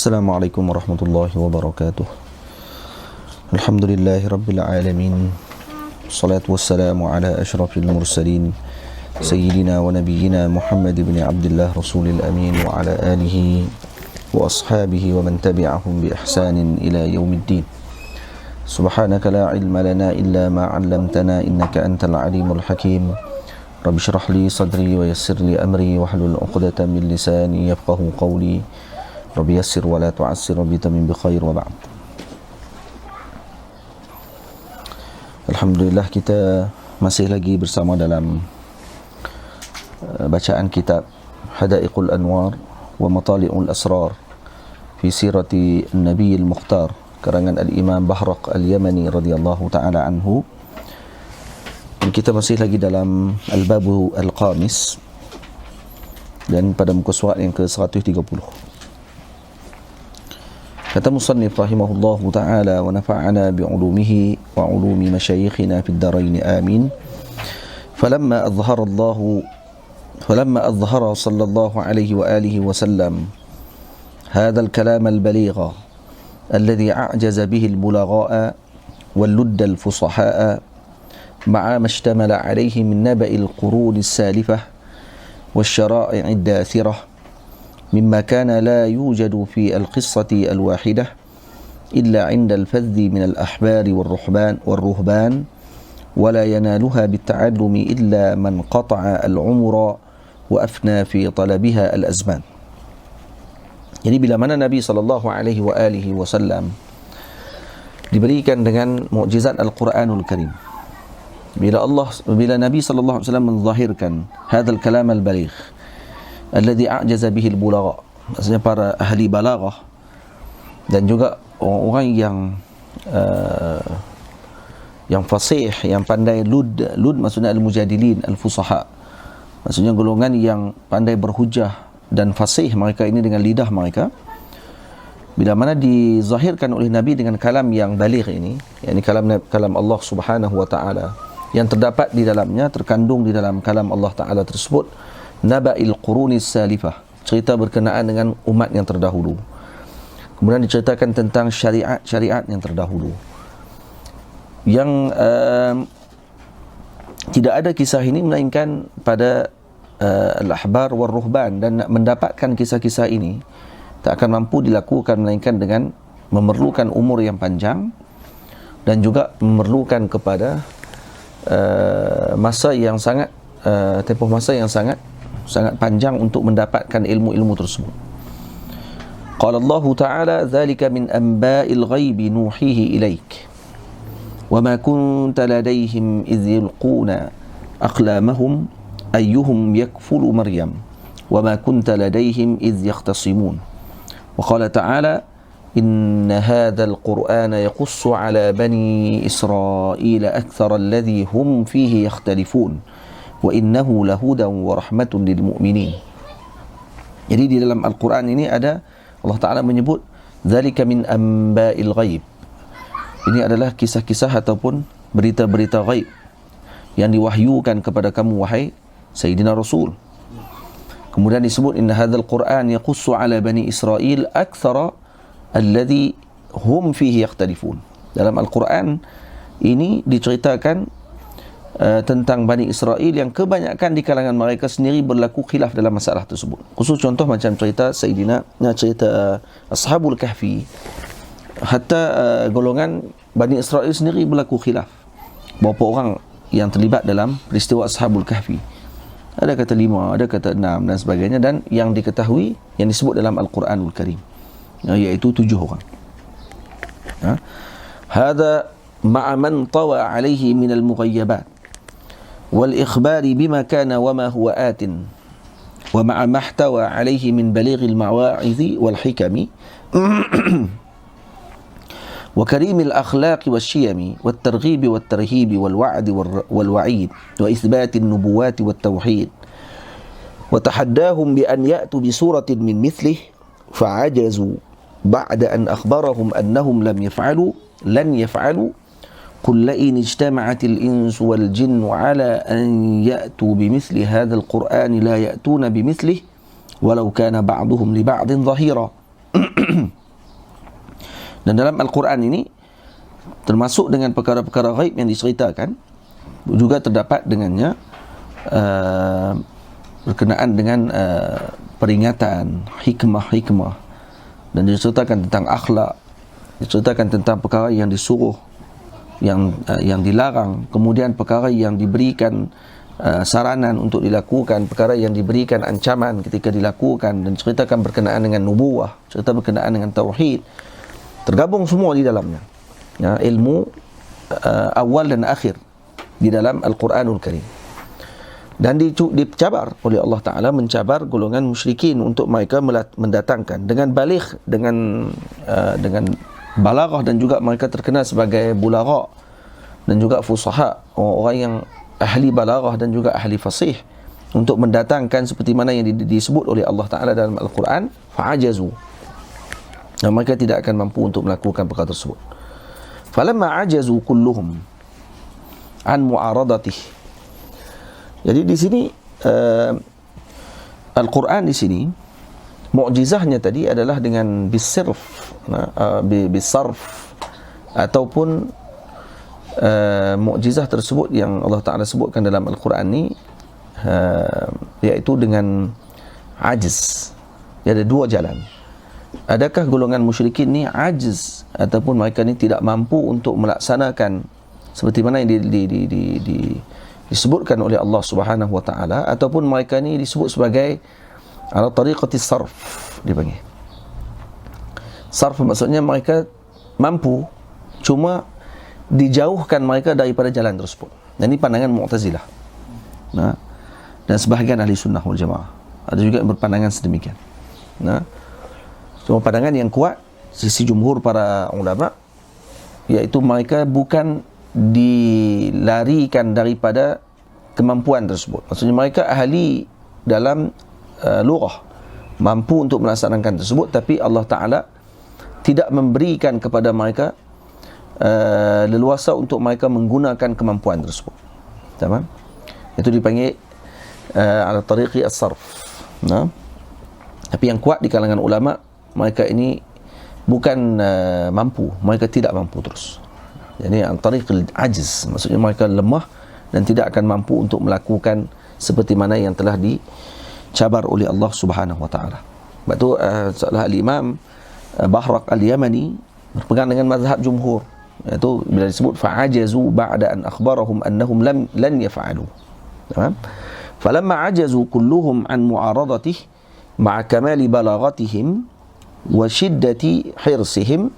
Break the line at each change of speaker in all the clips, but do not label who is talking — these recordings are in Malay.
Assalamualaikum warahmatullahi wabarakatuh. Alhamdulillahi rabbil alamin. Salatu wassalamu ala asyrafil mursalin Sayyidina wa nabiyyina Muhammad ibn Abdullah Rasulil Amin wa ala alihi wa ashabihi wa man tabi'ahum bi ihsanin ila yaumiddin. Subhanaka la ilma lana illa ma 'allamtana innaka antal alimul hakim. Rabbi shrah li sadri wa yassir li amri wahlul 'uqdatam min lisani yafqahu qawli. Rabbi yassir wa la tu'assir Rabbi tamim bi khair wa ba'd. Alhamdulillah, kita masih lagi bersama dalam bacaan kitab Hadaiqul Anwar wa Matali'ul Asrar fi sirati Nabi Al-Mukhtar karangan Al-Imam Bahraq Al-Yamani radhiyallahu ta'ala anhu. Kita masih lagi dalam Al-Babu Al-Qamis dan pada muka surat yang ke-130. Kata musannif rahimahullahu ta'ala wa nafa'ana bi'ulumihi wa ulumi masyayikhina fid darain amin. Falamma adhhara sallallahu alaihi wa alihi wa sallam hadha al-kalam al-baligha alladhi a'jaza bihi al-bulagha'a wal-ludda al-fusaha'a ma'a ma ishtamala alayhi min naba'i al-qurun as-salifah wash-shara'i' ad-dathirah مما كان لا يوجد في القصة الواحدة إلا عند الفذ من الأحبار والرهبان ولا ينالها بالتعلم إلا من قطع العمر وأفنى في طلبها الأزمان. Jadi bila mana Nabi SAW diberikan dengan mukjizat Al-Quranul Karim, bila Nabi SAW menzahirkan hadzal kalam al-baligh alladhi a'jaza bihi al-bulagha, maksudnya para ahli balaghah dan juga orang-orang yang fasih, yang pandai lud maksudnya al-mujadilin, al-fusaha, maksudnya golongan yang pandai berhujah dan fasih mereka ini dengan lidah mereka. Bila mana dizahirkan oleh Nabi dengan kalam yang baligh ini, yakni kalam Allah Subhanahu wa taala, yang terdapat di dalamnya, terkandung di dalam kalam Allah taala tersebut Naba'il Qurunis Salifah, cerita berkenaan dengan umat yang terdahulu. Kemudian diceritakan tentang syariat-syariat yang terdahulu, yang tidak ada kisah ini melainkan pada al-ahbar wal ruhban, dan mendapatkan kisah-kisah ini tak akan mampu dilakukan melainkan dengan memerlukan umur yang panjang dan juga memerlukan kepada masa yang sangat tempoh masa yang sangat panjang untuk mendapatkan ilmu-ilmu tersebut. Qala Allah Ta'ala, "Dzalika min anba'il ghaibi nuhihi ilaik, wa ma kunta ladayhim idh yulquna aqlamahum ayyuhum yakfulu Maryam, wa ma kunta ladayhim idh yakhtasimun." Wa qala Ta'ala, "Inna hadzal Qur'ana yaqussu 'ala bani Israila akthara alladhi hum fihi yakhtalifun. Wa innahu lahudan wa rahmatun lil mu'minin." Jadi di dalam Al-Quran ini ada Allah Ta'ala menyebut dzalika min amba'il ghaib. Ini adalah kisah-kisah ataupun berita-berita ghaib yang diwahyukan kepada kamu wahai Sayyidina Rasul. Kemudian disebut inna hadzal Qur'an yaqussu 'ala bani Israil akthara alladhi hum fihi yakhtalifun. Dalam Al-Quran ini diceritakan tentang Bani Israel yang kebanyakan di kalangan mereka sendiri berlaku khilaf dalam masalah tersebut. Khusus contoh macam cerita Ashabul Kahfi, hatta golongan Bani Israel sendiri berlaku khilaf. Berapa orang yang terlibat dalam peristiwa Ashabul Kahfi? Ada kata 5, ada kata 6 dan sebagainya, dan yang diketahui yang disebut dalam Al-Quranul Karim iaitu 7 orang. Hadza ma'a man tawa alaihi min al-mughayyabat wal-ikhbar bima kana wa ma huwa atin wa ma'a ma ihtawa alayhi min balighil mawa'izi wal hikami wa karimil akhlaqi wasyiyami wat targhib wat tarhib wal wa'd wal wa'id wa ithbatin nubuwati wat tauhid wa tahaddahum bi an ya'tu bi suratin min mithlih fa'ajazu ba'da an akhbarahum annahum lan yaf'alu قل لئن اجتمعت الإنس والجن على أن يأتوا بمثل هذا القرآن لا يأتون بمثله ولو كان بعضهم لبعض ظهيرا Dan dalam Al-Quran ini termasuk dengan perkara-perkara ghaib yang diceritakan juga terdapat dengannya berkenaan dengan peringatan, hikmah dan diceritakan tentang akhlak, diceritakan tentang perkara yang disuruh, yang dilarang, kemudian perkara yang diberikan saranan untuk dilakukan, perkara yang diberikan ancaman ketika dilakukan, dan ceritakan berkenaan dengan nubuwah, cerita berkenaan dengan tauhid, tergabung semua di dalamnya, ya, ilmu awal dan akhir di dalam Al-Quranul Karim. Dan dicabar oleh Allah Ta'ala, mencabar golongan musyrikin untuk mereka mendatangkan dengan baligh, dengan balaghah, dan juga mereka terkenal sebagai bulagha dan juga fusaha, orang yang ahli balaghah dan juga ahli fasih, untuk mendatangkan seperti mana yang disebut oleh Allah Ta'ala dalam Al-Quran, fa'ajazu, dan mereka tidak akan mampu untuk melakukan perkara tersebut. Falamma ajazu kulluhum an mu'aradatih. Jadi di sini Al-Quran di sini mukjizahnya tadi adalah dengan bisarf, ataupun mukjizah tersebut yang Allah Ta'ala sebutkan dalam Al-Quran ni, iaitu dengan ajiz. Dia ada dua jalan. Adakah golongan musyrikin ni ajiz, ataupun mereka ni tidak mampu untuk melaksanakan seperti mana yang disebutkan oleh Allah Subhanahu wa Ta'ala, ataupun mereka ni disebut sebagai ala tariqati sarf, dipanggil sarf, maksudnya mereka mampu, cuma dijauhkan mereka daripada jalan tersebut. Dan ini pandangan Mu'tazilah, nah, dan sebahagian ahli sunnah wal jamaah. Ada juga yang berpandangan sedemikian. Nah, cuma pandangan yang kuat sisi jumhur para ulama, iaitu mereka bukan dilarikan daripada kemampuan tersebut. Maksudnya mereka ahli dalam lughah, mampu untuk melaksanakan tersebut, tapi Allah Ta'ala tidak memberikan kepada mereka leluasa untuk mereka menggunakan kemampuan tersebut. Tamam? Itu dipanggil ala tariqi as-sarf. Nah, tapi yang kuat di kalangan ulama, mereka ini bukan mampu, mereka tidak mampu terus. Jadi tariqil ajiz, maksudnya mereka lemah dan tidak akan mampu untuk melakukan seperti mana yang telah dicabar oleh Allah Subhanahu wa Ta'ala. Sebab tu seolah al-Imam Bahrak al-Yamani berpegang dengan mazhab jumhur, iaitu bila disebut fa'ajazu ba'da an akhbarahum annahum lan yaf'alu. Faham? Falamma ajazu kulluhum an mu'aradatih ma'a kamali balaghatihim wa shiddati hirsihim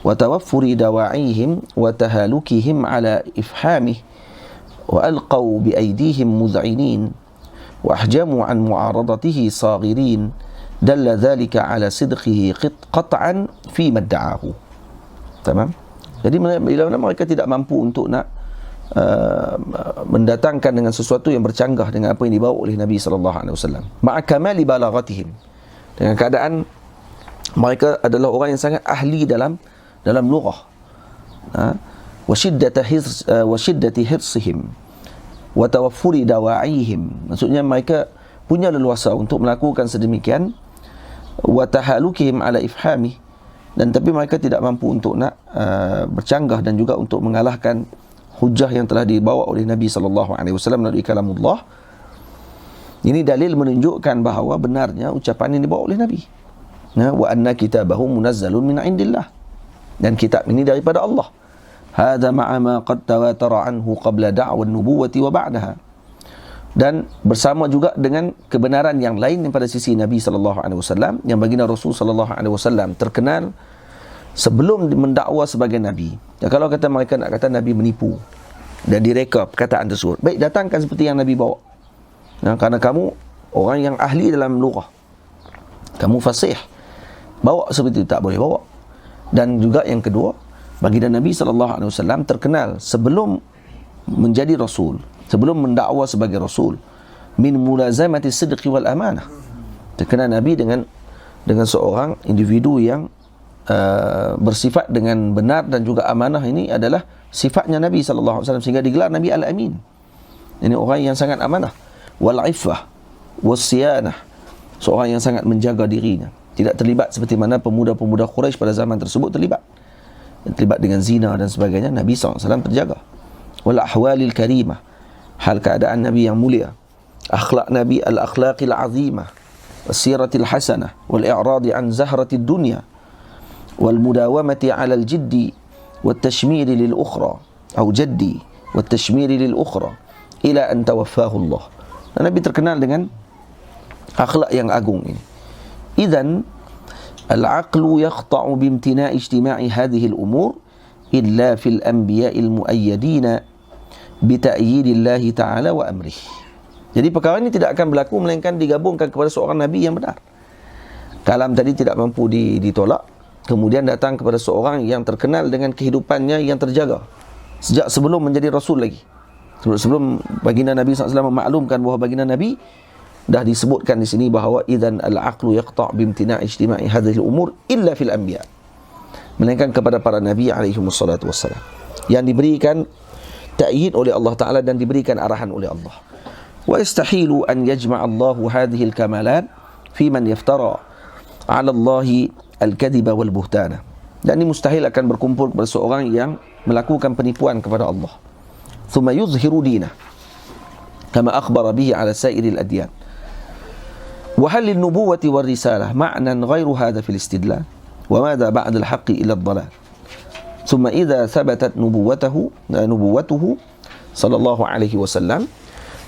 وتوفر دواعيهم وتهالكهم على إفحامه وألقوا بأيديهم مذعنين وأحجموا عن معارضته صاغرين دل ذلك على صدقه قطعا فيما ادعاه. Tamam? Jadi bila mereka tidak mampu untuk nak mendatangkan dengan sesuatu yang bercanggah dengan apa yang dibawa oleh Nabi SAW, ma'a kamali balaghatihim, dengan keadaan mereka adalah orang yang sangat ahli dalam lughah, wa shiddati hirsihim wa tawaffuri dawa'ihim, maksudnya mereka punya leluasa untuk melakukan sedemikian, wa tahalukihim ala ifhamih, dan tapi mereka tidak mampu untuk nak bercanggah dan juga untuk mengalahkan hujah yang telah dibawa oleh Nabi SAW melalui kalamullah. Ini dalil menunjukkan bahawa benarnya ucapan yang dibawa oleh Nabi, wa anna kitabahu munazzalun min indillah, dan kitab ini daripada Allah. Hadza ma'a ma qad tawatara anhu qabla da'wa an-nubuwati wa ba'daha, dan bersama juga dengan kebenaran yang lain daripada sisi Nabi SAW, yang baginda Rasul SAW terkenal sebelum mendakwa sebagai Nabi. Dan kalau kata mereka nak kata Nabi menipu dan direka perkataan tersebut, baik, datangkan seperti yang Nabi bawa. Kerana kamu orang yang ahli dalam lughah, kamu fasih, bawa seperti itu, tak boleh bawa. Dan juga yang kedua, baginda Nabi SAW terkenal sebelum menjadi Rasul, sebelum mendakwa sebagai Rasul, min mulazamati sidqi wal amanah, terkenal Nabi dengan seorang individu yang bersifat dengan benar dan juga amanah. Ini adalah sifatnya Nabi SAW, sehingga digelar Nabi Al-Amin. Ini orang yang sangat amanah. Wal iffah was siyanah, seorang yang sangat menjaga dirinya, tidak terlibat seperti mana pemuda-pemuda Quraisy pada zaman tersebut terlibat. terlibat dengan zina dan sebagainya, Nabi SAW terjaga. Wal ahwalil karimah, hal keadaan Nabi yang mulia, akhlak Nabi, al akhlaqil azimah, siratil hasanah, wal i'radi an zahratid dunya, wal mudawamati ala al jiddi wat tashmiri lil ukhra, atau jaddi wat tashmiri lil ukhra ila an tawaffahu Allah. Dan Nabi terkenal dengan akhlak yang agung ini. Idzan al-aqlu yaqta'u bimtina'i ijtima'i hadhihi al-umur illa fil anbiya'il muayyadina bi ta'yidillah ta'ala wa amrih. Jadi perkara ini tidak akan berlaku melainkan digabungkan kepada seorang nabi yang benar. Kalam tadi tidak mampu ditolak, kemudian datang kepada seorang yang terkenal dengan kehidupannya yang terjaga sejak sebelum menjadi rasul lagi. Sebelum baginda Nabi SAW memaklumkan bahawa baginda Nabi, dah disebutkan di sini bahawa idzan al-aqlu yaqta' bimtina'i ijtima'i hadhihi al-umur illa fil anbiya, melainkan kepada para nabi alaihi wassalatu wassalam, yang diberikan ta'yid oleh Allah Ta'ala dan diberikan arahan oleh Allah. Wa yastahilu an yajma' Allahu hadhihi al-kamalat fi man yaftara 'ala Allah al-kadhiba wal buhtana. Dan ini mustahil akan berkumpul kepada seorang yang melakukan penipuan kepada Allah. Thumma yuzhiru dinah kama akhbara bihi 'ala sa'iril adyan. وهل للنبوة والرسالة معنى غير هذا في الاستدلال وماذا بعد الحق إلى الضلال. ثم إذا ثبتت نبوته صلى الله عليه وسلم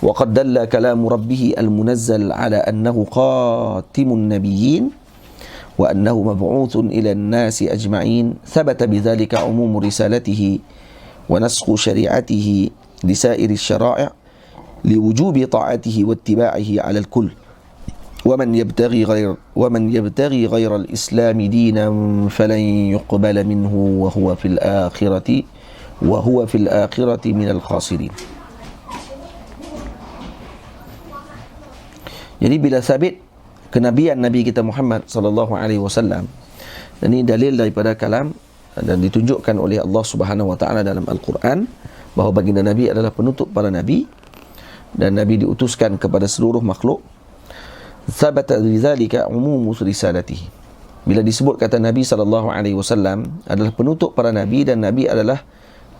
وقد دل كلام ربه المنزل على أنه خاتم النبيين وأنه مبعوث إلى الناس أجمعين، ثبت بذلك عموم رسالته ونسخ شريعته لسائر الشرائع لوجوب طاعته واتباعه على الكل. ومن يبتغي غير الإسلام دينا فلن يقبل منه وهو في الآخرة من الخاسرين. Jadi bila sabit kenabian Nabi kita Muhammad sallallahu alaihi wasallam, dan ini dalil daripada kalam dan ditunjukkan oleh Allah Subhanahu wa taala dalam Al-Quran bahawa baginda Nabi adalah penutup para nabi dan Nabi diutuskan kepada seluruh makhluk. Thabata bidzalika umum risalatihi. Bila disebut kata Nabi sallallahu alaihi wasallam adalah penutup para nabi dan Nabi adalah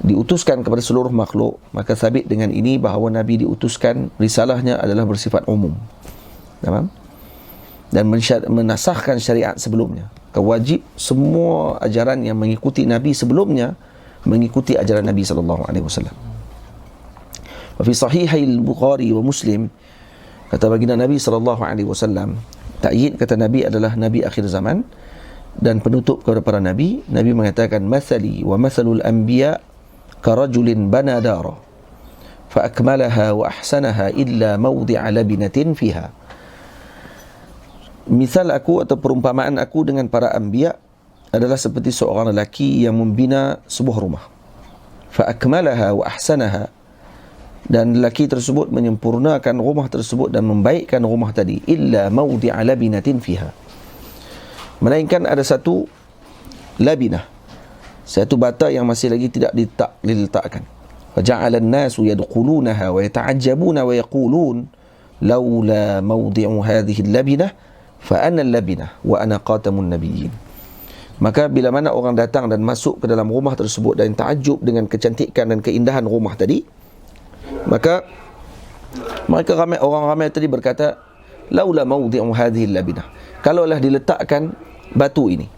diutuskan kepada seluruh makhluk, maka sabit dengan ini bahawa Nabi diutuskan, risalahnya adalah bersifat umum. Faham? Dan menasahkan syariat sebelumnya. Wajib semua ajaran yang mengikuti Nabi sebelumnya mengikuti ajaran Nabi sallallahu alaihi wasallam. Wa fi sahihail Bukhari wa Muslim, kata baginda Nabi SAW, ta'yid kata Nabi adalah Nabi akhir zaman dan penutup kepada para Nabi. Nabi mengatakan, Mathali wa mathalul anbiya karajulin bana dara fa akmalaha wa ahsanaha illa mawdi'a labinatin fiha. Misal aku atau perumpamaan aku dengan para anbiya adalah seperti seorang lelaki yang membina sebuah rumah. Fa akmalaha wa ahsanaha, dan lelaki tersebut menyempurnakan rumah tersebut dan membaikkan rumah tadi, illa mawdi'a labinatin fiha, melainkan ada satu labinah, satu bata yang masih lagi tidak diletakkan. Fa ja'ala an-nasu yadkhulunaha wa yata'ajjabuna wa yaqulun laula mawdi'u hadhihi al-labinah fa ana al-labinah wa ana qatamun nabiyyin. Maka bila mana orang datang dan masuk ke dalam rumah tersebut dan takjub dengan kecantikan dan keindahan rumah tadi, maka orang ramai tadi berkata, laula mawdi'u hadhihi al-labinah, kalaulah diletakkan batu ini,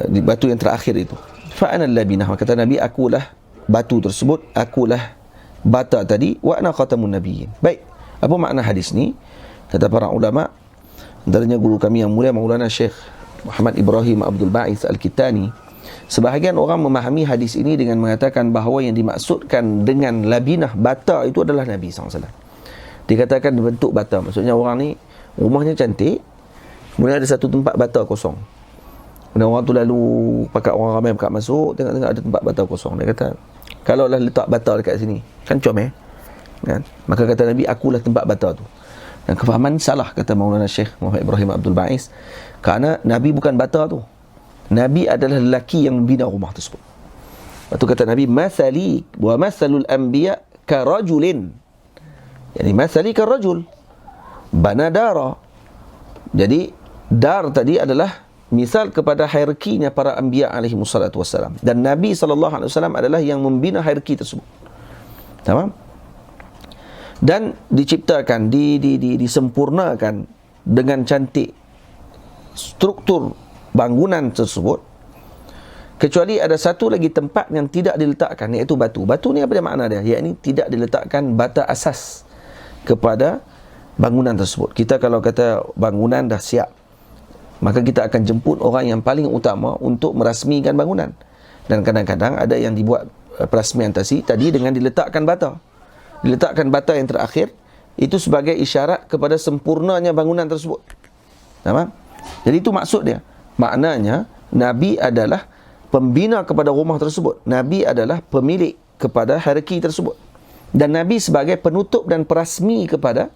di batu yang terakhir itu, fa ana al-labinah, kata Nabi, akulah batu tersebut, akulah bata tadi, wa ana khatamun nabiyyin. Baik, apa makna hadis ni? Kata para ulama, antaranya guru kami yang mulia Maulana Syekh Muhammad Ibrahim Abdul Ba'ith Al-Kitani, sebahagian orang memahami hadis ini dengan mengatakan bahawa yang dimaksudkan dengan labinah bata itu adalah Nabi SAW. Dikatakan bentuk bata, maksudnya orang ni rumahnya cantik, kemudian ada satu tempat bata kosong. Dan orang tu lalu pakat, orang ramai pakat masuk, tengok-tengok ada tempat bata kosong. Dia kata, kalaulah letak bata dekat sini, kan comel, kan? Maka kata Nabi, akulah tempat bata tu. Dan kefahaman salah, kata Maulana Syekh Muhammad Ibrahim Abdul Ba'is, kerana Nabi bukan bata tu. Nabi adalah lelaki yang membina rumah tersebut. Lepas tu kata Nabi, Mathali wa mathalul anbiya karajulin. Yani mathali karajul bana dara. Jadi dar tadi adalah misal kepada hierarkinya para anbiya alaihi wassalatu wassalam, dan Nabi sallallahu alaihi wasallam adalah yang membina hierarki tersebut. Tamam? Dan diciptakan, disempurnakan dengan cantik struktur bangunan tersebut, kecuali ada satu lagi tempat yang tidak diletakkan, iaitu batu. Batu ni apa dia makna dia? Iaitu tidak diletakkan bata asas kepada bangunan tersebut. Kita kalau kata bangunan dah siap, maka kita akan jemput orang yang paling utama untuk merasmikan bangunan. Dan kadang-kadang ada yang dibuat perasmian tadi dengan diletakkan bata. Diletakkan bata yang terakhir, itu sebagai isyarat kepada sempurnanya bangunan tersebut. Nampak? Jadi itu maksud dia. Maknanya, Nabi adalah pembina kepada rumah tersebut. Nabi adalah pemilik kepada hierarki tersebut. Dan Nabi sebagai penutup dan perasmi kepada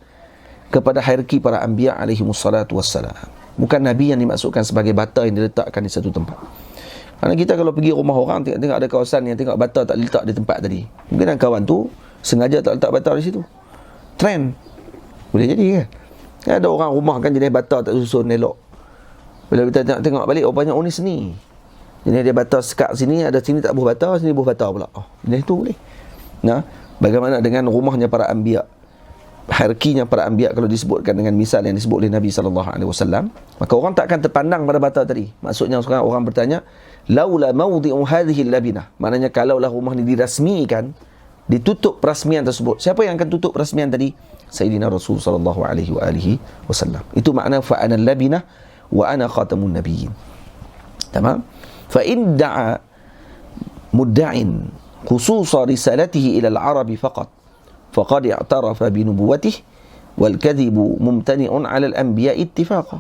hierarki para anbiya alaihi wassalatu wassalam. Bukan Nabi yang dimaksudkan sebagai bata yang diletakkan di satu tempat. Kerana kita kalau pergi rumah orang, tengok ada kawasan yang tengok bata tak letak di tempat tadi. Mungkin kawan tu sengaja tak letak bata di situ. Trend. Boleh jadi kan? Ada orang rumah kan jenis bata tak susun elok. Bila kita tengok balik, banyak ni seni. Jenis dia bata sekat sini, ada sini tak buh bata, sini buh bata pula. Jenis tu boleh. Nah, bagaimana dengan rumahnya para anbiya? Hierarkinya para anbiya kalau disebutkan dengan misal yang disebut oleh Nabi SAW, maka orang tak akan terpandang pada bata tadi. Maksudnya sekarang orang bertanya, laula mawdi'u hadhihi labinah. Maknanya kalaulah rumah ni dirasmikan, ditutup perasmian tersebut, siapa yang akan tutup perasmian tadi? Sayyidina Rasul SAW. Itu makna fa ana labinah wa ana khatamun nabiyyin. Tamam? Fa in da'a mudda'in khususa risalatihi ila al-arab faqat faqad i'tarafa bi nubuwwatihi wal kadhibu mumtani'un 'ala al-anbiya ittifaqan.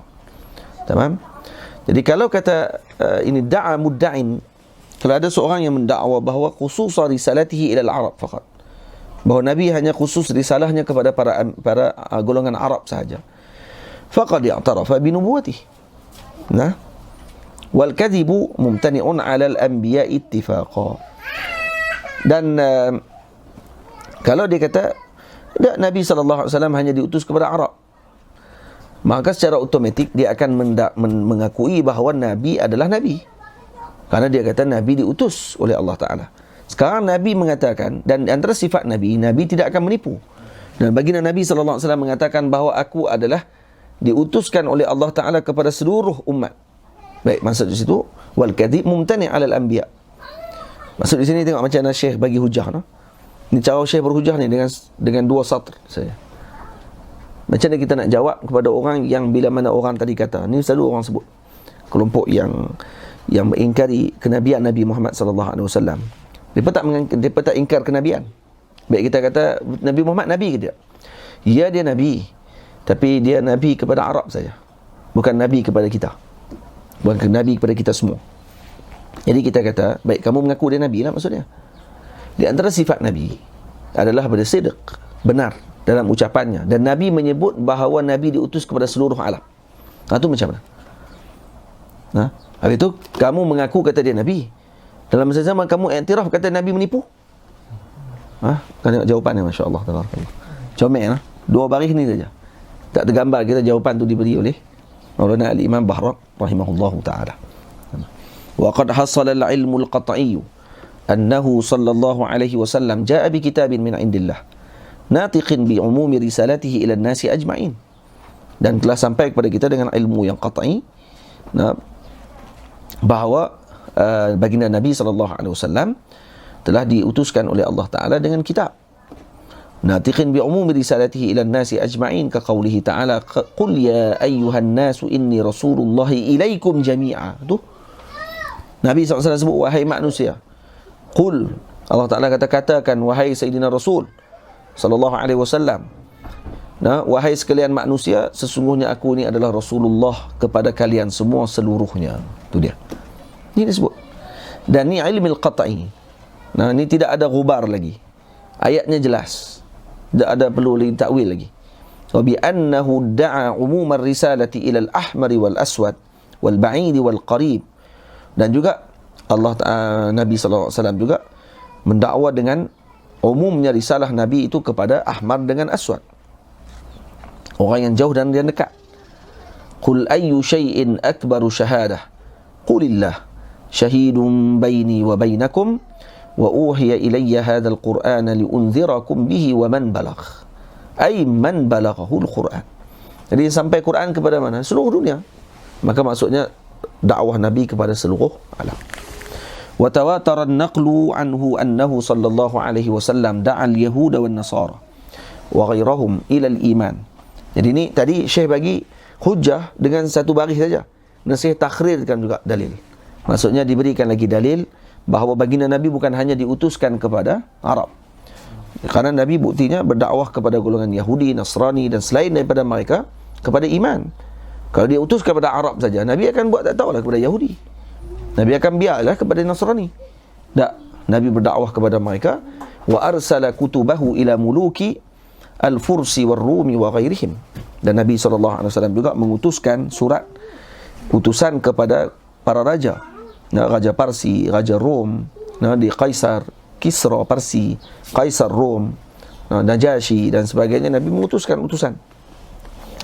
Tamam? Jadi kalau kata ini da'a mudda'in, kalau ada seorang yang mendakwa bahawa khususa risalatihi ila al-arab faqat, bahawa Nabi hanya khusus risalahnya kepada para golongan Arab sahaja, faqad i'tarafa bi nubuwwatihi. Nah, wal kadhibu mumtani'un 'ala al-anbiya ittifaqan. Dan kalau dia kata Nabi SAW hanya diutus kepada Arab, maka secara automatik dia akan mengakui bahawa Nabi adalah Nabi, kerana dia kata Nabi diutus oleh Allah Ta'ala. Sekarang Nabi mengatakan, dan antara sifat Nabi tidak akan menipu. Dan baginda Nabi SAW mengatakan bahawa aku adalah diutuskan oleh Allah Ta'ala kepada seluruh umat. Baik, maksud di situ wal kadhib mumtani' 'alal anbiya. Maksud di sini tengok macam mana Syekh bagi hujah, no? Ni cara Syekh berhujah ni dengan dua satr saya. Macam mana kita nak jawab kepada orang yang bila mana orang tadi kata, ni selalu orang sebut kelompok yang mengingkari kenabian Nabi Muhammad sallallahu alaihi wasallam. Mereka tak ingkar kenabian. Baik, kita kata Nabi Muhammad nabi ke tidak? Ya, dia nabi, tapi dia nabi kepada Arab saja, bukan nabi kepada kita, bukan nabi kepada kita semua. Jadi kita kata, baik, kamu mengaku dia nabi lah maksudnya. Di antara sifat Nabi adalah bersidq, benar dalam ucapannya. Dan Nabi menyebut bahawa Nabi diutus kepada seluruh alam. Itu macam mana? Habis itu, kamu mengaku kata dia Nabi. Dalam masa zaman, kamu iktiraf kata Nabi menipu. Kan tengok jawapannya, Masya Allah. Comel, dua baris ni saja. Tak tergambar kita jawapan tu diberi oleh Maulana Al-Imam Bahrak rahimahullahu ta'ala. Wa qad hasala al-ilmu al-qat'iyyu annahu sallallahu alaihi wasallam jaa bi kitabin min indillah natiqin bi umumi risalatihi ila an-nasi ajma'in. Dan telah sampai kepada kita dengan ilmu yang qat'i, bahawa baginda Nabi sallallahu alaihi wasallam telah diutuskan oleh Allah Taala dengan kitab. Natiqin bi umumi risalatihi ila an-nasi ajma'in, ka qoulihi ta'ala qul ya ayyuhan nasu inni rasulullahi ilaikum jami'a. Tu Nabi SAW sebut wahai manusia. Qul, Allah Ta'ala katakan wahai Sayyidina Rasul sallallahu alaihi wasallam, wahai sekalian manusia, sesungguhnya aku ini adalah Rasulullah kepada kalian semua seluruhnya. Itu dia. Ini disebut. Dan ni ilmu al-qat'i. Ini tidak ada ghubar lagi. Ayatnya jelas. Tak ada perlu lagi takwil lagi. Wa bi annahu da'a umum ar-risalati ila al-ahmar wal aswad wal ba'id wal qarib. Dan juga Allah Nabi sallallahu alaihi wasallam juga mendakwa dengan umumnya risalah Nabi itu kepada ahmar dengan aswad, orang yang jauh dan yang dekat. Qul ayyu syai'in akbaru syahadah. Qulillah syahidun baini wa bainakum wa uhiya ilayya hadzal qur'ana liunzirakum bihi wa man balagh. Ay man balaghul Qur'an. Jadi sampai Quran kepada mana? Seluruh dunia. Maka maksudnya dakwah Nabi kepada seluruh alam. Wa tawatara an-naqlu anhu annahu sallallahu alaihi wasallam da'a al-yahuda wan nasara wa ghairahum ila al-iman. Jadi ni tadi Syekh bagi hujjah dengan satu baris saja. Dan Syekh takhrirkan juga dalil. Maksudnya diberikan lagi dalil bahawa baginda Nabi bukan hanya diutuskan kepada Arab. Kerana Nabi buktinya berdakwah kepada golongan Yahudi, Nasrani dan selain daripada mereka kepada iman. Kalau dia utus kepada Arab saja, Nabi akan buat tak tahulah kepada Yahudi. Nabi akan biarlah kepada Nasrani. Tak, Nabi berdakwah kepada mereka. Wa arsala kutubahu ila muluki al-Fursi wal-Rumi wa ghairihim. Dan Nabi SAW juga mengutuskan surat utusan kepada para raja. Raja Parsi, Raja Rom, di Kaisar, Kisra Parsi, Kaisar Rom, Najashi dan sebagainya. Nabi mengutuskan utusan.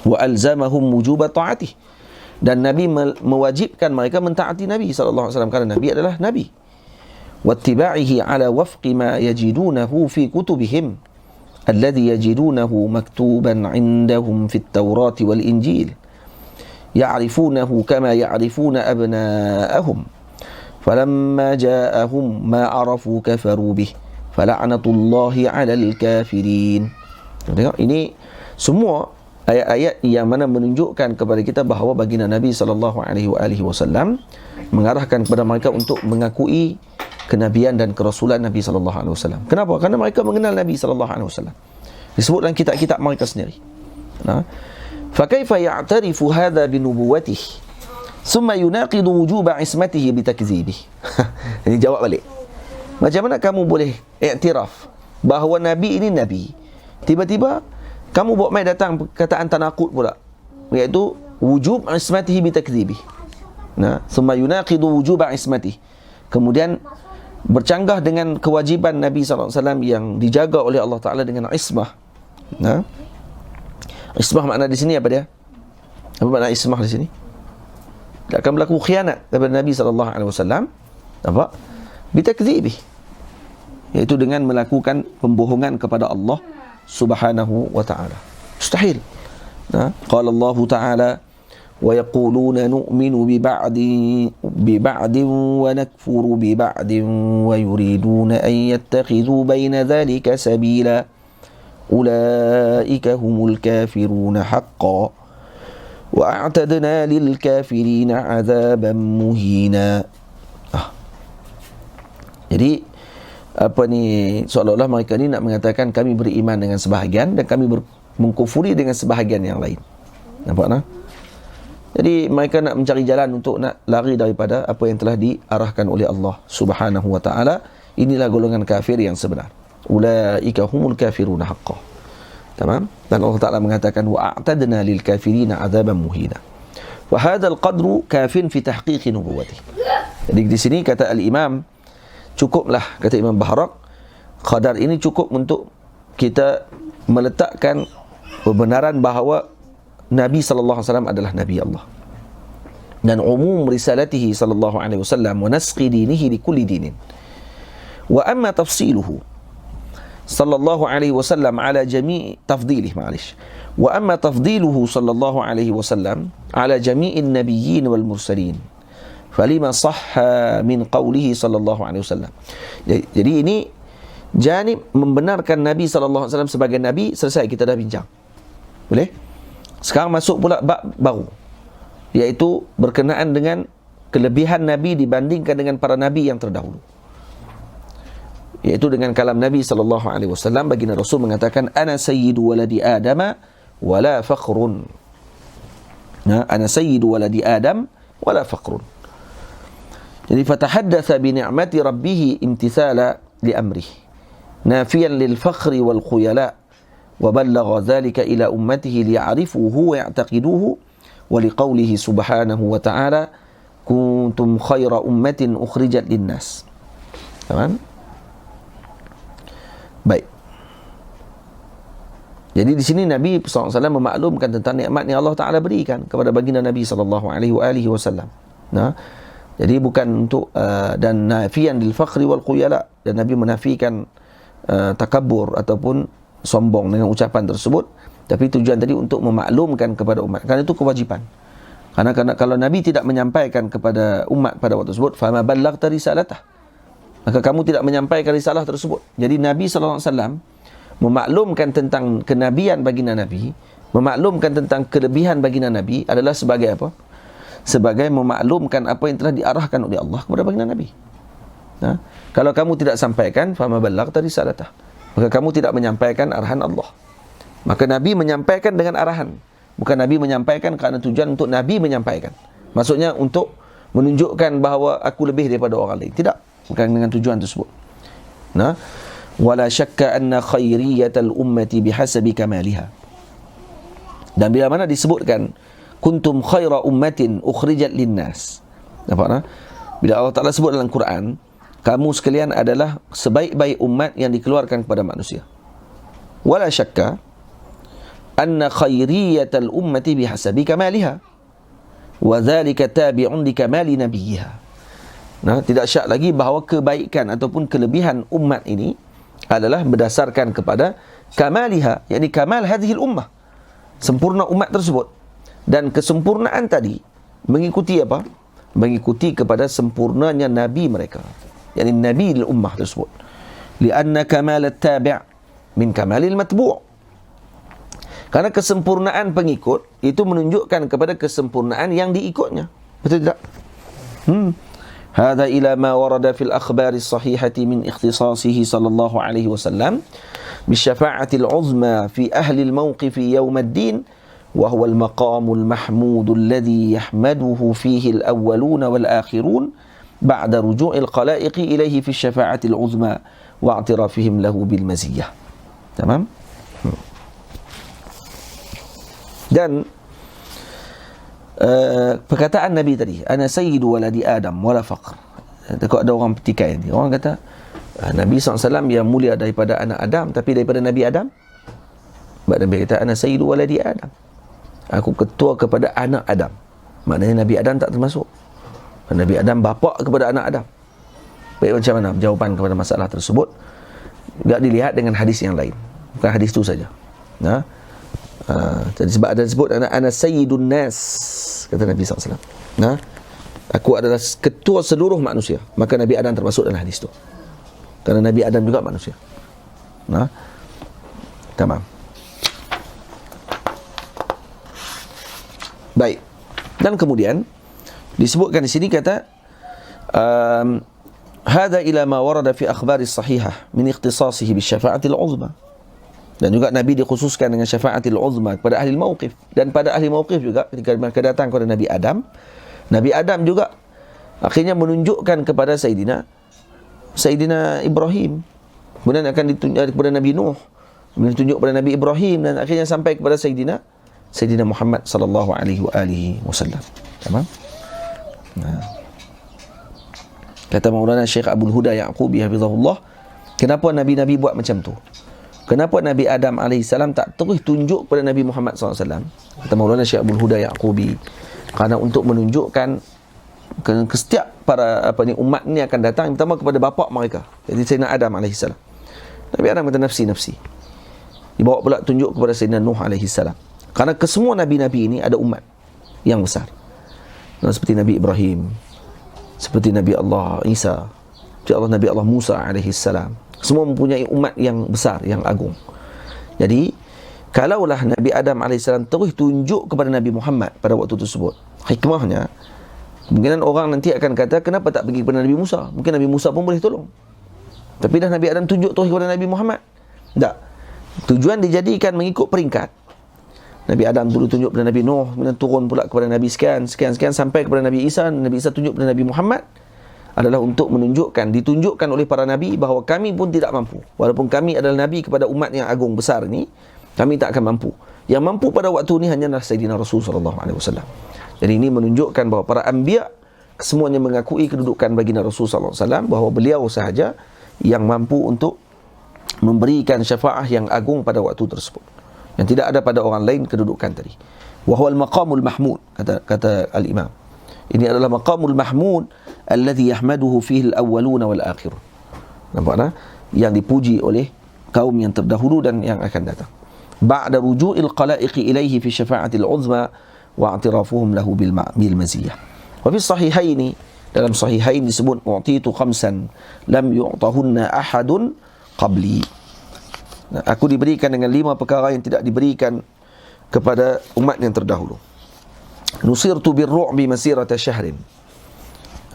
Wa alzamahum wujuba ta'atih. Dan Nabi mewajibkan mereka mentaati Nabi SAW kerana Nabi adalah Nabi. Wattiba'ihi ala wafqi ma yajidunahu fi kutubihim alladhi yajidunahu maktuban indahum fit Tawrati wal Injil. Ya'rifunahu kama ya'rifuna abna'ahum. Falamma ja'ahum ma arafu kafaru bih. Fala'natullahi 'alal kafirin. Tengok, ini semua ayat-ayat yang mana menunjukkan kepada kita bahawa baginda Nabi SAW mengarahkan kepada mereka untuk mengakui kenabian dan kerasulan Nabi SAW. Kenapa? Kerana mereka mengenal Nabi SAW. Disebut dalam kitab-kitab mereka sendiri. فَكَيْفَ يَعْتَرِفُ هَذَا بِنُبُوَّتِهِ ثُمَّ يُنَاقِضُ وُجُوبَ عِصْمَتِهِ بِتَكْذِيبِهِ. Ini jawab balik. Macam mana kamu boleh iktiraf bahawa Nabi ini Nabi, tiba-tiba kamu bawa mai datang perkataan tanaqud pula, iaitu wujub ismatihi bitakdzibi. Thumma yunaqidu wujub ismatihi. Kemudian bercanggah dengan kewajiban Nabi SAW yang dijaga oleh Allah Ta'ala dengan ismah. Ismah makna di sini apa dia? Apa makna ismah di sini? Tak akan berlaku khianat daripada Nabi SAW. Apa? Bitakdzibi. Iaitu dengan melakukan pembohongan kepada Allah Subhanahu wa ta'ala. Mustahil. Qala Allah Ta'ala wa yaquluna nu'minu bi ba'din wa nakfuru bi ba'din wa yuriduna an yattakhidhu baina dhalika sabila ulaika humul kafiruna haqqan wa a'tadna lil kafirina 'adzaban muhina. Jadi apa ni, seolah-olah mereka ni nak mengatakan kami beriman dengan sebahagian dan kami mengkufuri dengan sebahagian yang lain. Nampak tak? Jadi mereka nak mencari jalan untuk nak lari daripada apa yang telah diarahkan oleh Allah Subhanahu wa ta'ala. Inilah golongan kafir yang sebenar. Ulaika humul kafiruna haqqan. Tamam? Dan Allah Ta'ala mengatakan wa a'tadna lil kafirina 'adzaban muhina. Wa hadzal qadru kafin fi tahqiqi nubuwwatihi. Jadi di sini kata al-Imam, cukuplah, kata Imam Bahrak, qadar ini cukup untuk kita meletakkan kebenaran bahawa Nabi sallallahu alaihi wasallam adalah Nabi Allah. Dan umum risalatihi sallallahu alaihi wasallam wa nasqi dinihi li kulli dinin. Wa amma tafsiluhu sallallahu alaihi wasallam ala jami' tafdilih, ma'alish. Wa amma tafdiluhu sallallahu alaihi wasallam ala jami'in nabiyyin wal mursalin. Falima sahha min qawlihi sallallahu alaihi wasallam. Jadi ini janib membenarkan Nabi sallallahu alaihi wasallam sebagai Nabi, selesai, kita dah bincang. Boleh? Sekarang masuk pula bab baru, iaitu berkenaan dengan kelebihan Nabi dibandingkan dengan para Nabi yang terdahulu. Iaitu dengan kalam Nabi sallallahu alaihi wasallam, baginda Rasul mengatakan ana sayyidu waladi Adama wala fakhrun. Ana sayyidu waladi Adam wala fakhrun. Jadi fatahaddatsa bi ni'mati rabbih imtithala li amrih nafiyan lil fakhri wal khuyala wa ballagha dhalika ila ummatihi liya'rifuhu wa ya'taqiduhu wa liqaulihi subhanahu wa ta'ala kuntum khaira ummatin ukhrijat linnas. Tamam? Baik. Jadi di sini Nabi SAW memaklumkan tentang nikmat yang Allah Ta'ala berikan kepada baginda Nabi SAW. Nah, jadi bukan untuk dan nafiyan lil fakhri wal khuyala, dan Nabi menafikan takabur ataupun sombong dengan ucapan tersebut, tapi tujuan tadi untuk memaklumkan kepada umat, kerana itu kewajipan. Karena kalau Nabi tidak menyampaikan kepada umat pada waktu tersebut, fama ballaghta risalatah, maka kamu tidak menyampaikan risalah tersebut. Jadi Nabi SAW memaklumkan tentang kenabian baginda Nabi, memaklumkan tentang kelebihan baginda Nabi adalah sebagai apa? Sebagai memaklumkan apa yang telah diarahkan oleh Allah kepada baginda Nabi. Nah, kalau kamu tidak sampaikan, fama ballaghta risalatah, maka kamu tidak menyampaikan arahan Allah. Maka Nabi menyampaikan dengan arahan, bukan Nabi menyampaikan kerana tujuan untuk Nabi menyampaikan. Maksudnya untuk menunjukkan bahawa aku lebih daripada orang lain. Tidak, bukan dengan tujuan tersebut. Nah, wala syakka anna khairiyatal ummati bihasabi kamaliha. Dan bila mana disebutkan kuntum khaira ummatin ukhrijat linnas, nampak tak? Bila Allah Ta'ala sebut dalam Quran, kamu sekalian adalah sebaik-baik umat yang dikeluarkan kepada manusia. Wala syakka anna khairiyatal ummati bihasabi kamaliha wa dhalika tabi'un li kamali nabiyha. Nah, tidak syak lagi bahawa kebaikan ataupun kelebihan umat ini adalah berdasarkan kepada kamaliha, yakni kamal hadhil ummah, sempurna umat tersebut. Dan kesempurnaan tadi mengikuti apa? Mengikuti kepada sempurnanya nabi mereka, yakni nabi lil ummah tersebut. Lianna kamal at-tabi' min kamalil matbu'. Karena kesempurnaan pengikut itu menunjukkan kepada kesempurnaan yang diikutnya. Betul tidak? هذا إلى ما ورد في الأخبار الصحيحة من اختصاصه صلى الله عليه وسلم بالشفاعة العظمى في أهل الموقف يوم الدين وهو المقام المحمود الذي يحمده فيه الأولون والآخرون بعد رجوع الخلائق إليه في الشفاعة العظمى واعترافهم له بالمزية. تمام؟ Dan perkataan Nabi tadi, ana sayyidu waladi Adam wala faqr. Takut ada orang petikai nanti. Orang kata Nabi SAW yang mulia daripada anak Adam, tapi daripada Nabi Adam, Nabi kata ana sayyidu waladi Adam, aku ketua kepada anak Adam. Maknanya Nabi Adam tak termasuk. Nabi Adam bapa kepada anak Adam. Baik, macam mana jawapan kepada masalah tersebut? Tak dilihat dengan hadis yang lain, bukan hadis itu saja. Nah, jadi sebab ada disebut ana sayyidun nas, kata Nabi SAW. Nah, aku adalah ketua seluruh manusia. Maka Nabi Adam termasuk dalam hadis itu, kerana Nabi Adam juga manusia. Nah, tamam. Baik. Dan kemudian disebutkan di sini kata hadza ila ma warada fi akhbari sahihah min ikhtisasihi bi syafa'atil uzma. Dan juga Nabi dikhususkan dengan syafa'atil uzma kepada ahli mauqif. Dan pada ahli mauqif juga ketika mereka datang kepada Nabi Adam juga akhirnya menunjukkan kepada Sayyidina Ibrahim. Kemudian akan ditunjuk kepada Nabi Nuh, kemudian ditunjuk kepada Nabi Ibrahim, dan akhirnya sampai kepada Sayyidina Muhammad sallallahu alaihi wasallam. Tamam? Nah. Kata Maulana Syekh Abdul Huda Yaqubi hafizahullah, kenapa Nabi-Nabi buat macam tu? Kenapa Nabi Adam AS tak terus tunjuk kepada Nabi Muhammad SAW? Kata Maulana Syekh Abdul Huda Yaqubi, kerana untuk menunjukkan ke setiap para umat ni akan datang yang pertama kepada bapa mereka, jadi Sayyidina Adam AS. Nabi Adam kata nafsi. Dibawa pula tunjuk kepada Sayyidina Nuh AS. Kerana kesemua Nabi-Nabi ini ada umat yang besar. Seperti Nabi Ibrahim, seperti Nabi Allah Isa, seperti Nabi Allah Musa AS. Semua mempunyai umat yang besar, yang agung. Jadi, kalaulah Nabi Adam AS terus tunjuk kepada Nabi Muhammad pada waktu tersebut, hikmahnya, kemungkinan orang nanti akan kata, kenapa tak pergi kepada Nabi Musa? Mungkin Nabi Musa pun boleh tolong. Tapi dah Nabi Adam tunjuk terus kepada Nabi Muhammad. Tak. Tujuan dijadikan mengikut peringkat. Nabi Adam dulu tunjuk kepada Nabi Nuh, kemudian turun pula kepada Nabi sekian, sampai kepada Nabi Isa. Nabi Isa tunjuk kepada Nabi Muhammad, adalah untuk ditunjukkan oleh para Nabi bahawa kami pun tidak mampu. Walaupun kami adalah Nabi kepada umat yang agung besar ni, kami tak akan mampu. Yang mampu pada waktu ni hanyalah Sayyidina Rasul SAW. Jadi ini menunjukkan bahawa para anbiya semuanya mengakui kedudukan baginda Rasul SAW, bahawa beliau sahaja yang mampu untuk memberikan syafaah yang agung pada waktu tersebut. yang tidak ada pada orang lain kedudukan tadi. Wa huwal maqamul mahmud, kata al-imam. Ini adalah maqamul mahmud alladhi yahmaduhu fihi al-awwaluna wal akhirun. Nampak tak? Yang dipuji oleh kaum yang terdahulu dan yang akan datang. Ba'da ruju'il qalaiqi ilaihi fi syafa'atil uzma wa i'tirafuhum lahu bil maziyah. Wa fi sahihaini, dalam sahihain disebut u'titu khamsan lam yu'tahunna ahadun qabli. Nah, aku diberikan dengan 5 perkara yang tidak diberikan kepada umat yang terdahulu. Nusirtu birru'bi masirata syahrin.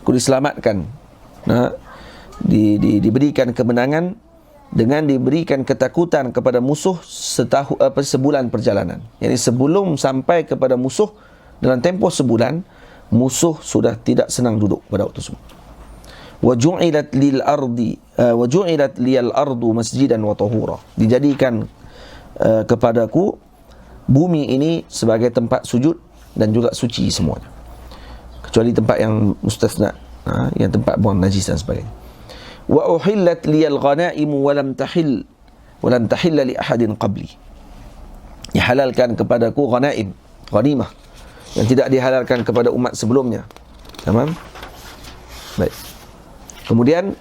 Aku diselamatkan, nah, diberikan kemenangan dengan diberikan ketakutan kepada musuh sebulan perjalanan. Yani sebelum sampai kepada musuh, dalam tempoh sebulan, musuh sudah tidak senang duduk pada waktu tersebut. Waju'ilat liyal ardu masjidan wa tahura. Dijadikan kepadaku bumi ini sebagai tempat sujud dan juga suci semuanya, kecuali tempat yang mustathna, yang tempat buang najis dan sebagainya. Wa uhillat liyal ghanaim wa lam tahilla li ahadin qabli. Dihalalkan kepadaku ghanaim, ghanimah, yang tidak dihalalkan kepada umat sebelumnya. Tamam? Baik. Kemudian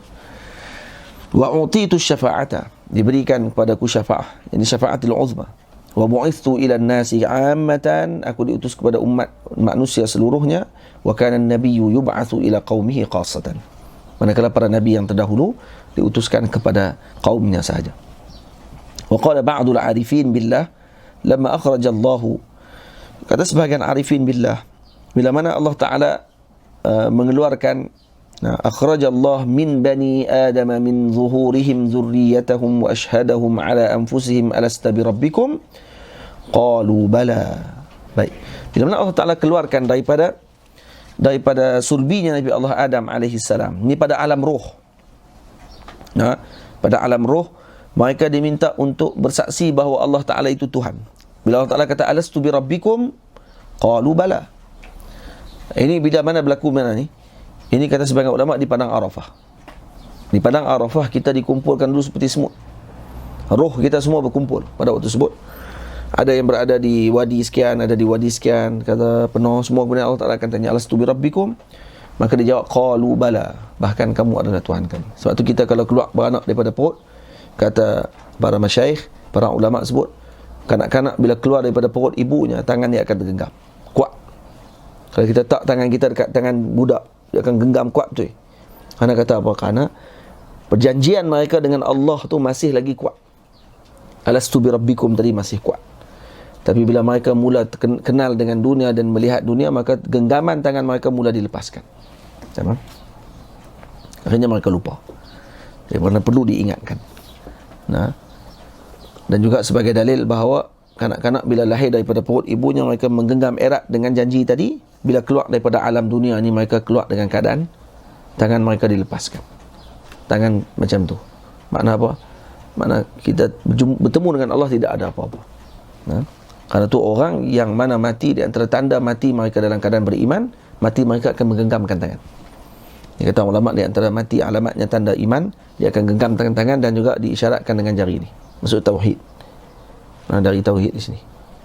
wa utitu syafa'ata, diberikan kepadaku syafa'ah, ini syafa'atul uzma. Wa bu'ithtu ila an-nasi 'ammatan, aku diutus kepada umat manusia seluruhnya. Wa kana an-nabiyyu yub'atsu ila qaumihi khassatan, manakala para nabi yang terdahulu diutuskan kepada kaumnya sahaja. Wa qala ba'dul 'arifin billah lamma akhraja Allah, kata sebahagian arifin billah, bila mana Allah Ta'ala mengeluarkan, akhraja Allah min bani Adam min zuhurihim dzurriyyatahum wa ashhadahum ala anfusihim alasta bi rabbikum qalu bala. Baik, bila mana Allah Ta'ala keluarkan daripada sulbinya Nabi Allah Adam alaihi salam, ini pada alam roh. Nah, pada alam roh mereka diminta untuk bersaksi bahawa Allah Ta'ala itu Tuhan. Bila Allah Ta'ala kata alastu bi rabbikum qalu bala. Ini bila mana berlaku mana ni? Ini kata sebagian ulama di padang Arafah. Di padang Arafah kita dikumpulkan dulu seperti semut. Roh kita semua berkumpul pada waktu tersebut. Ada yang berada di wadi sekian, ada di wadi sekian, kata penuh semua. Kemudian Allah Ta'ala akan tanya alastu bi rabbikum, maka dia jawab qalu bala, bahkan kamu adalah Tuhan kami. Sebab tu kita kalau keluar beranak daripada perut, kata para masyayikh, para ulama sebut, kanak-kanak bila keluar daripada perut ibunya, tangan dia akan tergenggam kuat. Kalau kita tak tangan kita dekat tangan budak, dia akan genggam kuat betul. Kerana kata apa? Kerana perjanjian mereka dengan Allah tu masih lagi kuat. Alastu bi rabbikum tadi masih kuat. Tapi bila mereka mula kenal dengan dunia dan melihat dunia, maka genggaman tangan mereka mula dilepaskan. Sama? Akhirnya mereka lupa. Jadi kerana perlu diingatkan. Nah, dan juga sebagai dalil bahawa kanak-kanak bila lahir daripada perut ibunya, mereka menggenggam erat dengan janji tadi. Bila keluar daripada alam dunia ni, mereka keluar dengan keadaan tangan mereka dilepaskan. Tangan macam tu. Makna apa? Makna kita bertemu dengan Allah tidak ada apa-apa. Nah, kerana tu orang yang mana mati, di antara tanda mati mereka dalam keadaan beriman, mati mereka akan menggenggamkan tangan. Dia kata ulama, di antara mati alamatnya tanda iman, dia akan genggam tangan-tangan dan juga diisyaratkan dengan jari ni. Maksud tauhid. Nah, dari tauhid di sini.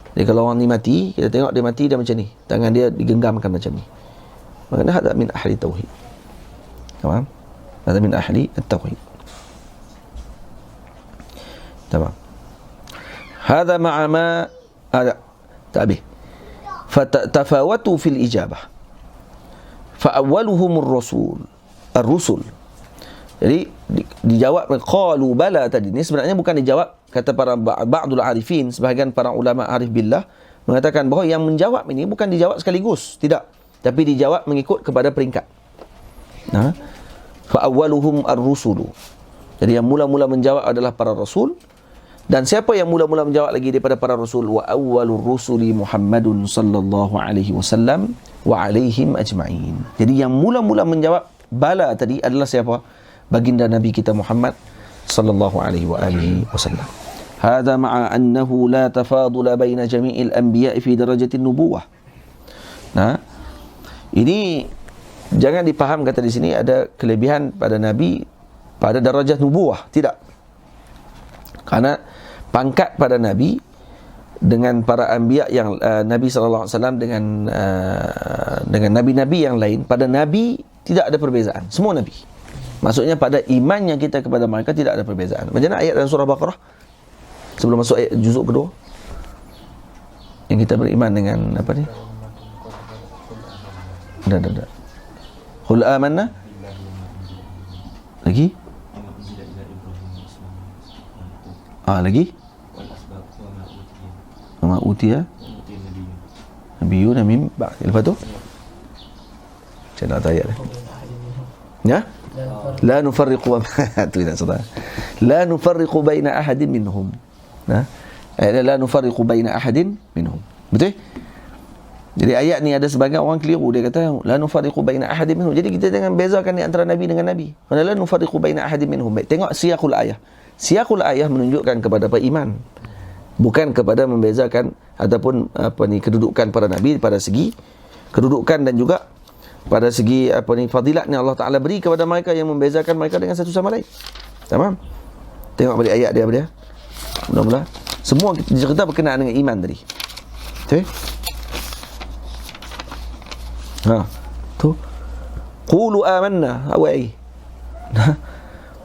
Jadi kalau orang ni mati, kita tengok dia mati, dia macam ni, tangan dia digenggamkan macam ni. Maka hada min ahli tauhid. Tamam? Hada min ahli at-tauhid. Tamam. Hada ma'a ma ada tabi. Fatafawatu fil ijabah. Fa awwaluhum ar-rusul. Jadi dijawab qalu bala tadi ni sebenarnya bukan dijawab, kata para ba'dul arifin, sebahagian para ulama arif billah mengatakan bahawa yang menjawab ini bukan dijawab sekaligus, tidak, tapi dijawab mengikut kepada peringkat. Nah, fa awwaluhum ar-rusulu. Jadi yang mula-mula menjawab adalah para rasul. Dan siapa yang mula-mula menjawab lagi daripada para rasul? Wa awwalur rusuli Muhammadun sallallahu alaihi wasallam wa alaihim ajma'in. Jadi yang mula-mula menjawab bala tadi adalah siapa? Baginda Nabi kita Muhammad sallallahu alaihi wasallam. Hadha ma'a annahu la tafadula baina jami'il anbiya'i fi darajatin nubuwah. Nah, ini jangan dipaham kata di sini ada kelebihan pada Nabi pada darajat nubuwah, tidak. Karena pangkat pada Nabi dengan para anbiya yang Nabi sallallahu alaihi wasallam dengan nabi-nabi yang lain, pada nabi tidak ada perbezaan, semua nabi. Maksudnya pada imannya kita kepada mereka tidak ada perbezaan. Macam mana ayat dalam surah Baqarah sebelum masuk ayat juzuk kedua, yang kita beriman dengan apa ni? Dah. Qul amanna. Lagi? Lagi? Wa ma utiya nabiyuna min ba'd. Lepas tu? Saya nak ayat dah. Ya? La nufarriqu tu tak salah. La nufarriqu baina ahadin minhum. Ayat la nufarriqu baina ahadin minhum. Betul? Jadi ayat ni ada sebagian orang keliru, dia kata la nufarriqu baina ahadin minhum. Jadi kita jangan bezakan di antara nabi dengan nabi. Mana la nufarriqu baina ahadin minhum. Baik, tengok siyaqul ayah. Siyaqul ayah menunjukkan kepada iman, bukan kepada membezakan ataupun kedudukan para nabi pada segi kedudukan dan juga pada segi fadilatnya Allah Taala beri kepada mereka yang membezakan mereka dengan satu sama lain. Tamam? Tengok balik ayat dia apa dia? Mula-mula semua cerita berkenaan dengan iman tadi. Okey? Tu. Qulu amanna awai.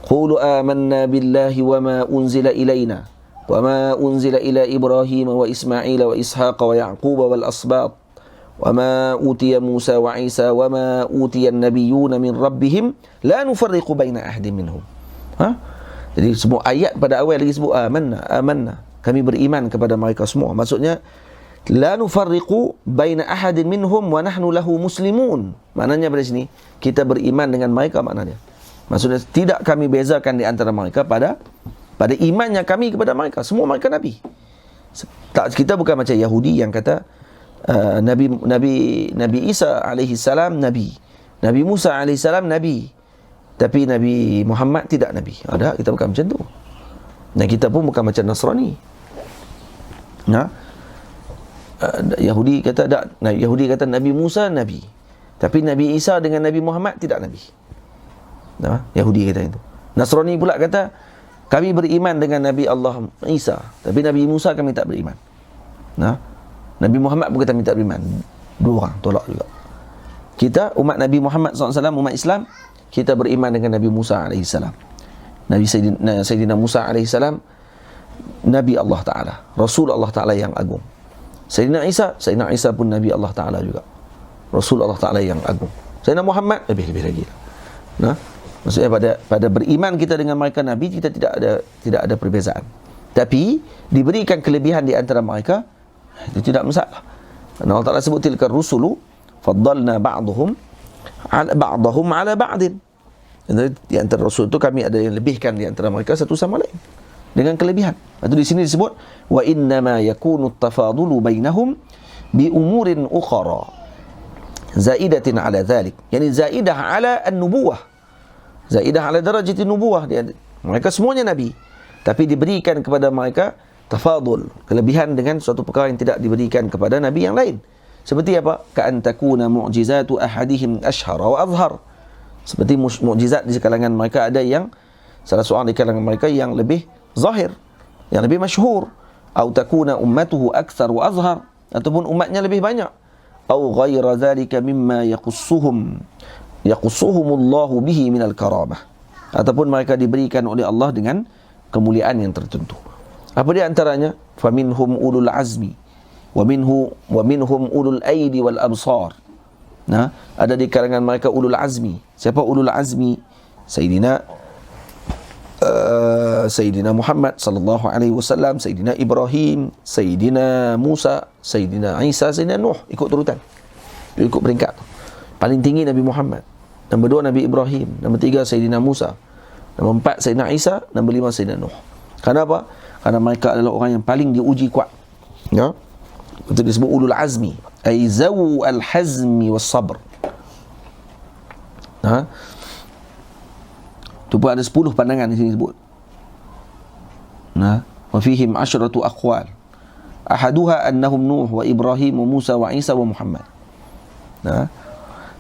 Qulu amanna billahi wa ma unzila ilaina wa ma unzila ila Ibrahim wa Ismail wa Ishaq wa Yaqub wal asbat wa ma utiya Musa wa Isa wa ma utiya an-nabiyyuna min rabbihim la nufarriqu baina ahadin minhum. Jadi semua ayat pada awal lagi sebut amanna. Kami beriman kepada mereka semua. Maksudnya la nufarriqu baina ahadin minhum wa nahnu lahu muslimun. Maknanya pada sini kita beriman dengan mereka, maknanya maksudnya tidak kami bezakan di antara mereka pada imannya kami kepada mereka. Semua mereka nabi. Tak, kita bukan macam Yahudi yang kata Nabi Isa alaihi salam nabi, Nabi Musa alaihi salam nabi, tapi Nabi Muhammad tidak nabi. Ada, kita bukan macam tu. Dan kita pun bukan macam Nasrani. Yahudi kata Nabi Musa nabi, tapi Nabi Isa dengan Nabi Muhammad tidak nabi. Yahudi kata itu. Nasrani pula kata kami beriman dengan Nabi Allah Isa, tapi Nabi Musa kami tak beriman. Nabi Muhammad pun kata kami tak beriman. Dua orang tolak juga. Kita umat Nabi Muhammad SAW, umat Islam, kita beriman dengan Nabi Musa AS. Nabi Sayyidina Musa AS, Nabi Allah Ta'ala, Rasul Allah Ta'ala yang agung. Sayyidina Isa pun Nabi Allah Ta'ala juga, Rasul Allah Ta'ala yang agung. Sayyidina Muhammad lebih lagi. Maksudnya pada beriman kita dengan mereka nabi, kita tidak ada perbezaan. Tapi diberikan kelebihan di antara mereka, itu tidak masalah. Allah Ta'ala sebut tilka rusulu faddalna ba'dahum ala ba'din. Di antara rasul itu kami ada yang lebihkan di antara mereka satu sama lain dengan kelebihan. Itu di sini disebut wa innama yakunu at-tafadulu bainahum bi umurin ukhra zaidatin ala dhalik. Yani zaidah ala an-nubuwah. Zaidah ala darajati nubuwah. Mereka semuanya nabi, tapi diberikan kepada mereka tafadul, kelebihan dengan suatu perkara yang tidak diberikan kepada nabi yang lain. Seperti apa? Ka'an takuna mu'jizatu ahadihim ashhara wa azhar. Seperti mukjizat di kalangan mereka ada yang salah seorang di kalangan mereka yang lebih zahir, yang lebih masyhur. Atau takuna ummatuhu akthar wa azhar, ataupun umatnya lebih banyak. Atau ghaira dhalika mimma yaqussuhumullahu bihi minal karamah, ataupun mereka diberikan oleh Allah dengan kemuliaan yang tertentu. Apa di antaranya? Faminhum ulul azmi wa minhum ulul aidi wal absar. Ada di kalangan mereka ulul azmi. Siapa ulul azmi? Sayyidina Muhammad sallallahu alaihi wasallam, Sayyidina Ibrahim, Sayyidina Musa, Sayyidina Isa, Sayyidina Nuh, ikut turutan. Ikut peringkat. Paling tinggi Nabi Muhammad, nombor 2 Nabi Ibrahim, nombor 3 Sayyidina Musa, nombor 4 Sayyidina Isa, nombor 5 Sayyidina Nuh. Kenapa? Karena mereka adalah orang yang paling diuji kuat. Itu disebut ulul azmi, ay zawu al-hazmi was-sabr. Tu pun ada 10 pandangan di sini sebut. Wa fihim 'ashratu aqwal. Ahaduha annahum Nuh wa Ibrahim wa Musa wa Isa wa Muhammad.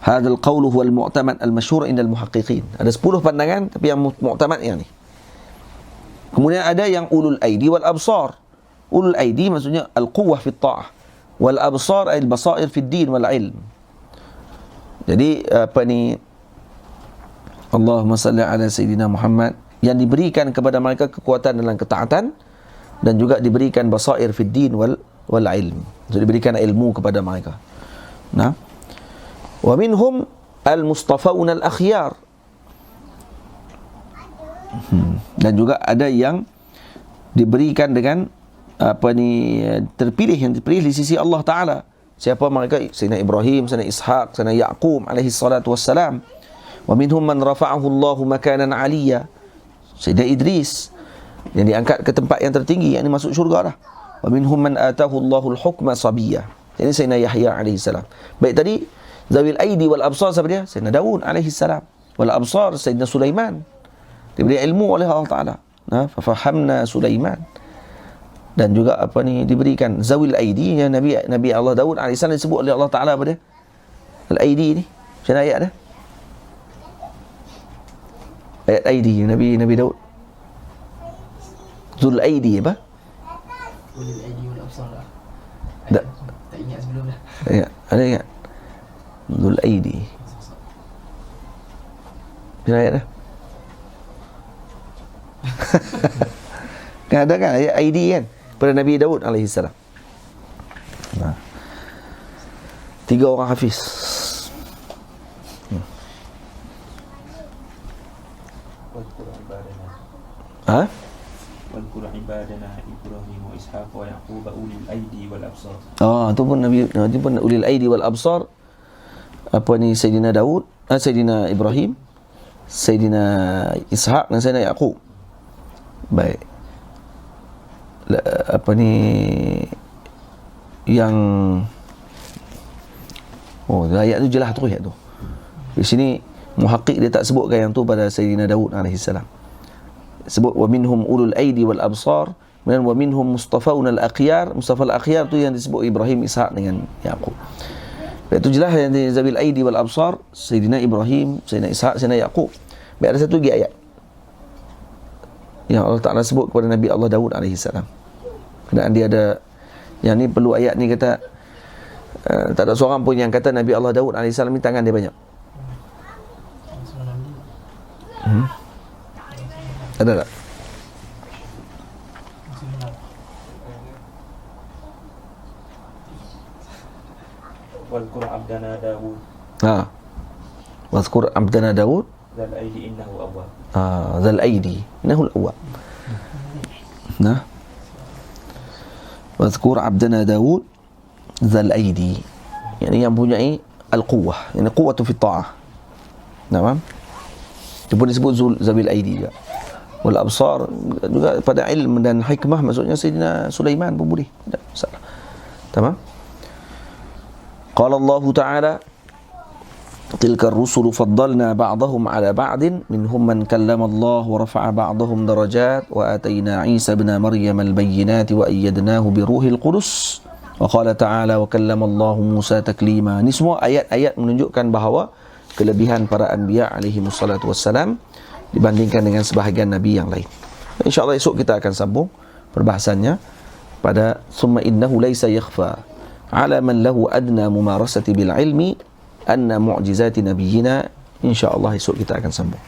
Hadha al-qawl huwa al-mu'tamad al-mashhur inda al-muhaqqiqin. Ada 10 pandangan, tapi yang mu'tamad yang ni. Kemudian ada yang ulul aidi wal absar. ulul aidi maksudnya al-quwwah fi ta'ah, wal absar ay al-basair fi din wal ilm. Jadi apa ni, Allahumma salli ala Sayyidina Muhammad, yang diberikan kepada mereka kekuatan dalam ketaatan dan juga diberikan basair fid din wal ilm. Jadi diberikan ilmu kepada mereka. Nah, wa minhum al-mustafaun al-akhyar. Dan juga ada yang diberikan dengan apa ni, terpilih, yang dipilih di sisi Allah Taala. Siapa mereka? Sayyidina Ibrahim, Sayyidina Ishaq, Sayyidina Yaqub alaihi salatu wassalam. Wa minhum man rafa'ahu Allah makanan 'aliyya. Sayyidina Idris yang diangkat ke tempat yang tertinggi, yang masuk syurga dah. Wa minhum man atahu Allahul hukma sabiyya. Ini Sayyidina Yahya alaihi salam. Baik, tadi zawil aidi wal absar siapa dia? Sayyidina Daud alaihi salam. Wal absar Sayyidina Sulaiman. Diberi ilmu oleh Allah Taala. Nah, fa fahamna Sulaiman. Dan juga apa ni, diberikan zawil aidi, yang Nabi Allah Daud alaihi salam disebut oleh Allah Taala apa dia? Al aidi ni. Macam ayat dia? Ayat aidi Nabi Daud. Zul aidi apa?
Ulul aidi wal absar. Tak ingat sebelum dah.
Ya, ada ingat? Zul aidi. Macam ayat dah? Kan ada kan ayat aidi kan pada Nabi Daud alaihi salam. Nah, 3 orang hafiz. Ha?
Wadhkur ibadana Ibrahim wa Ishaq wa Yaqub ulil aidi wal absar.
Itu pun itu pun ulil aidi wal absar. Apa ni, Sayyidina Daud, Sayyidina Ibrahim, Sayyidina Ishaq dan Sayyidina Yaqub. Baik. Apa ni yang ayat tu jelas tu, ayat tu. Di sini muhaqqiq dia tak sebutkan yang tu pada Sayyidina Daud alaihi salam. Sebut wa minhum ulul aidi wal absar, dan wa minhum mustafaun al akhyar. Mustafa al akhyar tu yang disebut Ibrahim, Ishaq dengan Yaqub. Itu jelas yang di zabil aidi wal absar Sayyidina Ibrahim, Sayyidina Ishaq, Sayyidina Yaqub. Baik, ada satu lagi ayat yang Allah Ta'ala sebut kepada Nabi Allah Daud alaihi salam. Dan dia ada, yang ni perlu ayat ni kata tak ada seorang pun yang kata Nabi Allah Daud alaihi salam ni tangan dia banyak. Ada tak?
Wadhkur abdana Daud.
Wadhkur abdana Daud
Zal aidi innahu awwab.
Zal aidi innahu al-awwab. Nah, wadhkur abdana Daud zal aidi, yang mempunyai al-quwwah, yang quwwatu fi ta'ah. Namam. Dia pun disebut zabil aidi juga. Wal absar juga pada ilmu dan hikmah, maksudnya Sayyidina Sulaiman pun boleh. Tak masalah. Tamam. Qala Allah Ta'ala, tilka ar-rusulu faddalna ba'dahum 'ala ba'din minhum man kallama Allah wa rafa'a ba'dahum darajat wa atayna Isa ibn Maryam al-bayyinati wa ayyadnahu bi ruhil qudus wa qala ta'ala wa kallama Allah Musa taklima. Ini semua ayat-ayat menunjukkan bahawa kelebihan para anbiya alaihi wassalatu wassalam dibandingkan dengan sebahagian nabi yang lain. InsyaAllah esok kita akan sambung perbahasannya pada summa innahu laysa yakhfa ala man lahu adna mumarasati bil ilmi anna mu'jizati nabiyyina. InsyaAllah esok kita akan sambung.